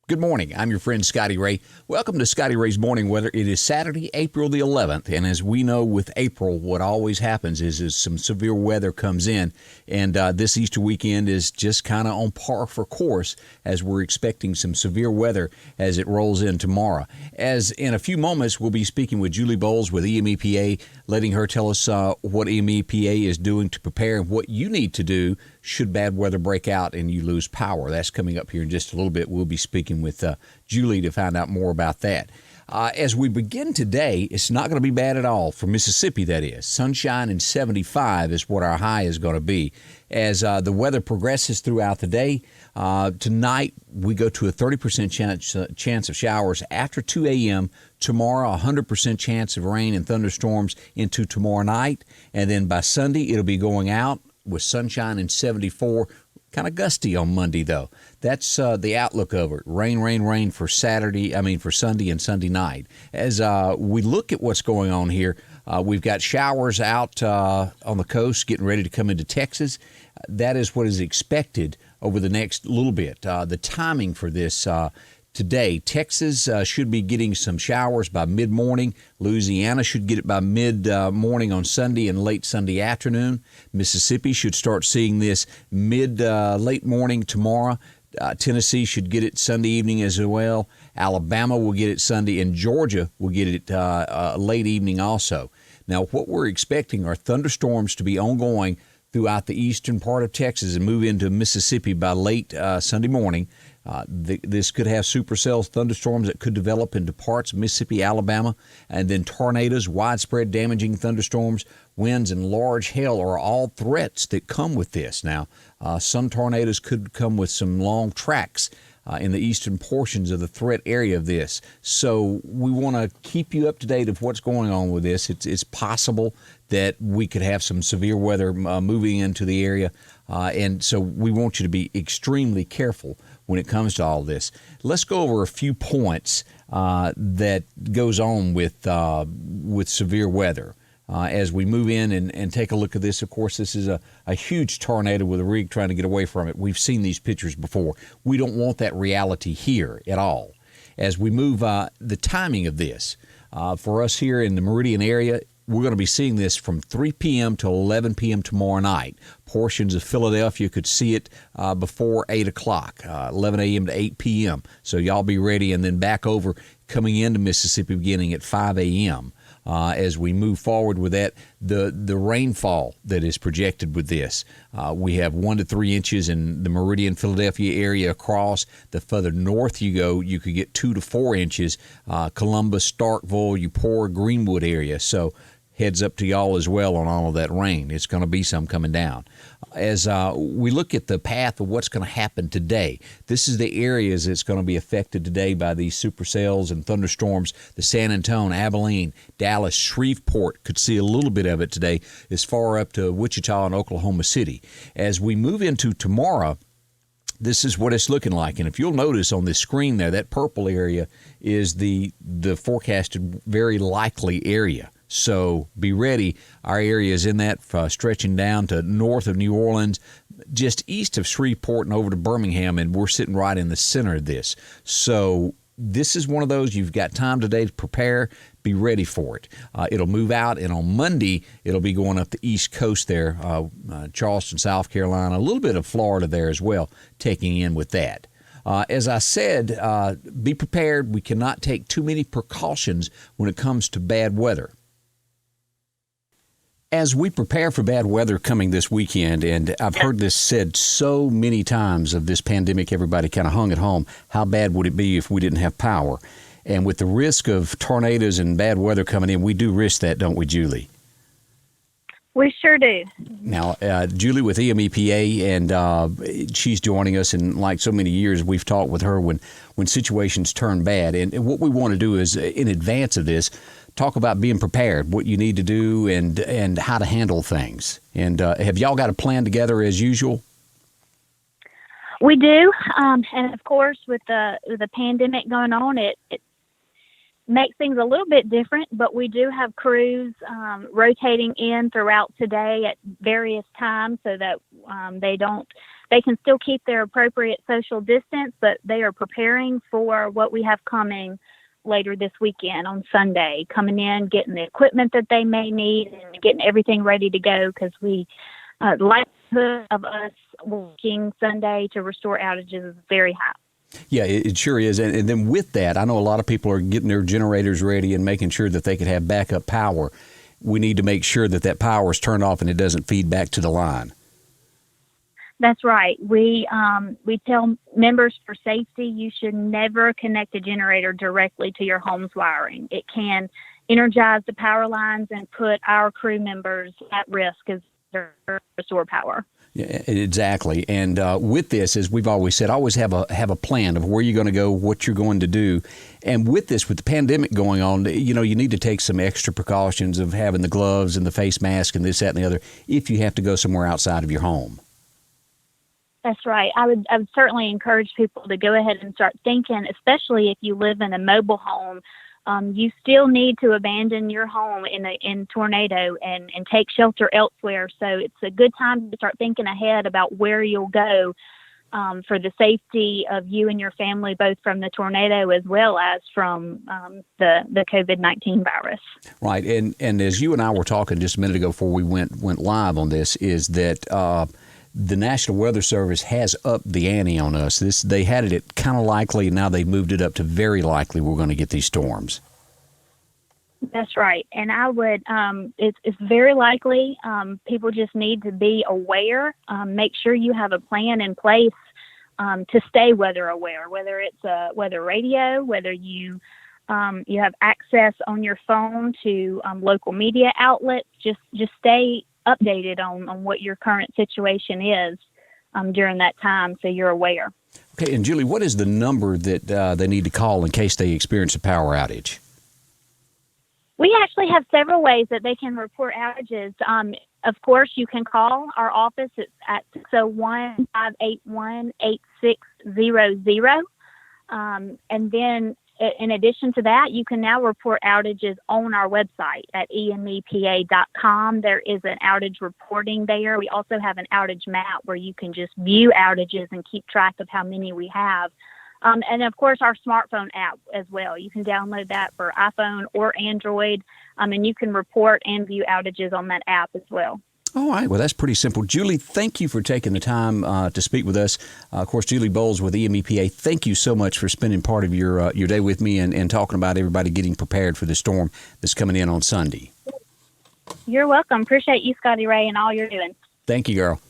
Good morning. I'm your friend Scotty Ray. Welcome to Scotty Ray's Morning Weather. It is Saturday, April the 11th, and as we know with April, what always happens is some severe weather comes in, and this Easter weekend is just kind of on par for course as we're expecting some severe weather as it rolls in tomorrow. As in a few moments, we'll be speaking with Julie Boles with EMEPA, letting her tell us what EMEPA is doing to prepare and what you need to do should bad weather break out and you lose power. That's coming up here in just a little bit. We'll be speaking with Julie to find out more about that. As we begin today, it's not going to be bad at all for Mississippi, that is. Sunshine and 75 is what our high is going to be. As the weather progresses throughout the day, tonight we go to a 30% chance of showers after 2 a.m. Tomorrow, 100% chance of rain and thunderstorms into tomorrow night. And then by Sunday, it'll be going out with sunshine and 74. Kind of gusty on Monday, though. That's the outlook of it. Rain, rain, rain for for Sunday and Sunday night. As we look at what's going on here, we've got showers out on the coast getting ready to come into Texas. That is what is expected over the next little bit. The timing for this today, Texas should be getting some showers by mid-morning. Louisiana should get it by mid-morning on Sunday and late Sunday afternoon. Mississippi should start seeing this late morning tomorrow. Tennessee should get it Sunday evening as well. Alabama will get it Sunday, and Georgia will get it late evening also. Now, what we're expecting are thunderstorms to be ongoing throughout the eastern part of Texas and move into Mississippi by late Sunday morning. This could have supercell thunderstorms that could develop into parts of Mississippi, Alabama, and then tornadoes, widespread damaging thunderstorms, winds, and large hail are all threats that come with this. Now, some tornadoes could come with some long tracks in the eastern portions of the threat area of this. So we want to keep you up to date of what's going on with this. It's possible that we could have some severe weather moving into the area, and so we want you to be extremely careful when it comes to all this. Let's go over a few points that goes on with severe weather. As we move in and take a look at this, of course, this is a huge tornado with a rig trying to get away from it. We've seen these pictures before. We don't want that reality here at all. As we move, the timing of this, for us here in the Meridian area, we're going to be seeing this from 3 p.m. to 11 p.m. tomorrow night. Portions of Philadelphia could see it before 8 o'clock, 11 a.m. to 8 p.m. So y'all be ready, and then back over coming into Mississippi beginning at 5 a.m. As we move forward with that, the rainfall that is projected with this, we have 1 to 3 inches in the Meridian, Philadelphia area across. The further north you go, you could get 2 to 4 inches. Columbus, Starkville, Eupora, Greenwood area. So heads up to y'all as well on all of that rain. It's going to be some coming down. As we look at the path of what's going to happen today, this is the areas that's going to be affected today by these supercells and thunderstorms. The San Antonio, Abilene, Dallas, Shreveport could see a little bit of it today, as far up to Wichita and Oklahoma City. As we move into tomorrow, this is what it's looking like. And if you'll notice on this screen there, that purple area is the forecasted very likely area. So be ready. Our area is in that, stretching down to north of New Orleans, just east of Shreveport and over to Birmingham, and we're sitting right in the center of this. So this is one of those, you've got time today to prepare. Be ready for it. It'll move out, and on Monday, it'll be going up the East Coast there, Charleston, South Carolina, a little bit of Florida there as well, taking in with that. As I said, be prepared. We cannot take too many precautions when it comes to bad weather. As we prepare for bad weather coming this weekend, and I've heard this said so many times of this pandemic, everybody kind of hung at home, how bad would it be if we didn't have power? And with the risk of tornadoes and bad weather coming in, we do risk that, don't we, Julie? We sure do. Now, Julie with EMEPA, and she's joining us, and like so many years, we've talked with her when situations turn bad. And what we want to do is, in advance of this, talk about being prepared, what you need to do, and how to handle things. And have y'all got a plan together as usual? We do, and of course, with the pandemic going on, it makes things a little bit different. But we do have crews rotating in throughout today at various times, so that they don't they can still keep their appropriate social distance, but they are preparing for what we have coming later this weekend on Sunday, coming in, getting the equipment that they may need, and getting everything ready to go, because the likelihood of us working Sunday to restore outages is very high. Yeah, it sure is. And then with that, I know a lot of people are getting their generators ready and making sure that they can have backup power. We need to make sure that power is turned off and it doesn't feed back to the line. That's right. We tell members, for safety, you should never connect a generator directly to your home's wiring. It can energize the power lines and put our crew members at risk as they restore power. Yeah, exactly. And with this, as we've always said, always have a plan of where you're going to go, what you're going to do. And with this, with the pandemic going on, you need to take some extra precautions of having the gloves and the face mask and this, that, and the other if you have to go somewhere outside of your home. That's right. I would certainly encourage people to go ahead and start thinking, especially if you live in a mobile home. You still need to abandon your home in tornado and take shelter elsewhere. So it's a good time to start thinking ahead about where you'll go for the safety of you and your family, both from the tornado as well as from the COVID-19 virus. Right. And as you and I were talking just a minute ago before we went live on this, is that the National Weather Service has upped the ante on us. They had it at kind of likely, and now they've moved it up to very likely we're going to get these storms. That's right. And I would, it's very likely. People just need to be aware. Make sure you have a plan in place to stay weather aware, whether it's a weather radio, whether you have access on your phone to local media outlets. Just stay updated on what your current situation is during that time, so you're aware. Okay, and Julie, what is the number that they need to call in case they experience a power outage? We actually have several ways that they can report outages. Of course, you can call our office at 601-581-8600. And then in addition to that, you can now report outages on our website at EMEPA.com. There is an outage reporting there. We also have an outage map where you can just view outages and keep track of how many we have. And of course, our smartphone app as well. You can download that for iPhone or Android, and you can report and view outages on that app as well. All right. Well, that's pretty simple. Julie, thank you for taking the time to speak with us. Of course, Julie Boles with EMEPA, thank you so much for spending part of your day with me and talking about everybody getting prepared for the storm that's coming in on Sunday. You're welcome. Appreciate you, Scotty Ray, and all you're doing. Thank you, girl.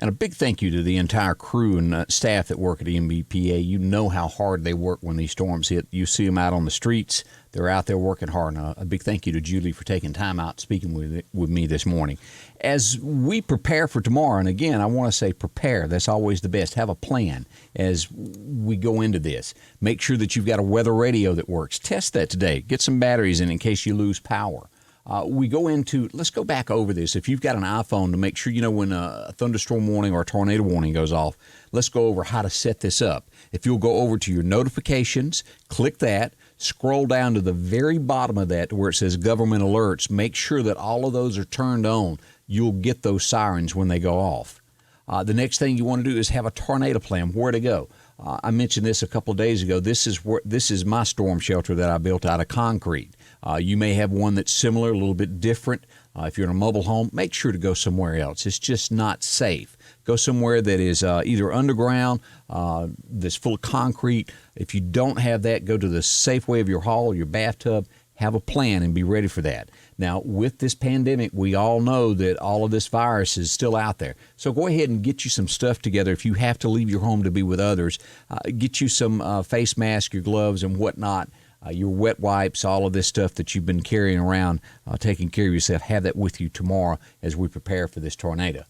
And a big thank you to the entire crew and staff that work at EMEPA. You know how hard they work when these storms hit. You see them out on the streets. They're out there working hard. And a big thank you to Julie for taking time out speaking with me this morning. As we prepare for tomorrow, and again, I want to say prepare. That's always the best. Have a plan as we go into this. Make sure that you've got a weather radio that works. Test that today. Get some batteries in case you lose power. Let's go back over this. If you've got an iPhone, to make sure you know when a thunderstorm warning or a tornado warning goes off, let's go over how to set this up. If you'll go over to your notifications, click that, scroll down to the very bottom of that to where it says government alerts, make sure that all of those are turned on. You'll get those sirens when they go off. The next thing you want to do is have a tornado plan, where to go. I mentioned this a couple of days ago. This is my storm shelter that I built out of concrete. You may have one that's similar, a little bit different. If you're in a mobile home, make sure to go somewhere else. It's just not safe. Go somewhere that is either underground, that's full of concrete. If you don't have that, go to the safe way of your hall, your bathtub. Have a plan and be ready for that. Now, with this pandemic, we all know that all of this virus is still out there. So go ahead and get you some stuff together. If you have to leave your home to be with others, get you some face masks, your gloves and whatnot, your wet wipes, all of this stuff that you've been carrying around, taking care of yourself. Have that with you tomorrow as we prepare for this tornado.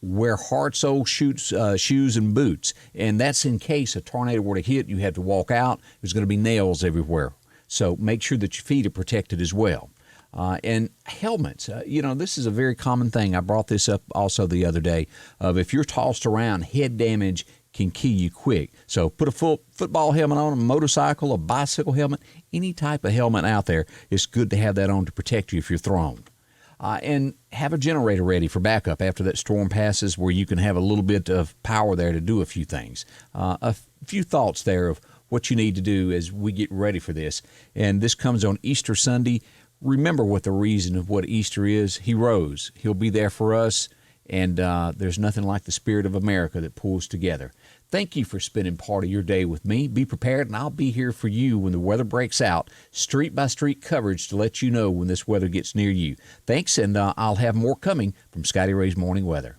Wear hard-soled shoes and boots, and that's in case a tornado were to hit, you have to walk out. There's going to be nails everywhere. So make sure that your feet are protected as well. And helmets, this is a very common thing. I brought this up also the other day of if you're tossed around, head damage can kill you quick. So put a football helmet on, a motorcycle, a bicycle helmet, any type of helmet out there. It's good to have that on to protect you if you're thrown. and have a generator ready for backup after that storm passes, where you can have a little bit of power there to do a few things. A few thoughts there of what you need to do as we get ready for this. And this comes on Easter Sunday. Remember what the reason of what Easter is. He rose. He'll be there for us. And there's nothing like the spirit of America that pulls together. Thank you for spending part of your day with me. Be prepared, and I'll be here for you when the weather breaks out, street-by-street coverage to let you know when this weather gets near you. Thanks, and I'll have more coming from Scotty Ray's Morning Weather.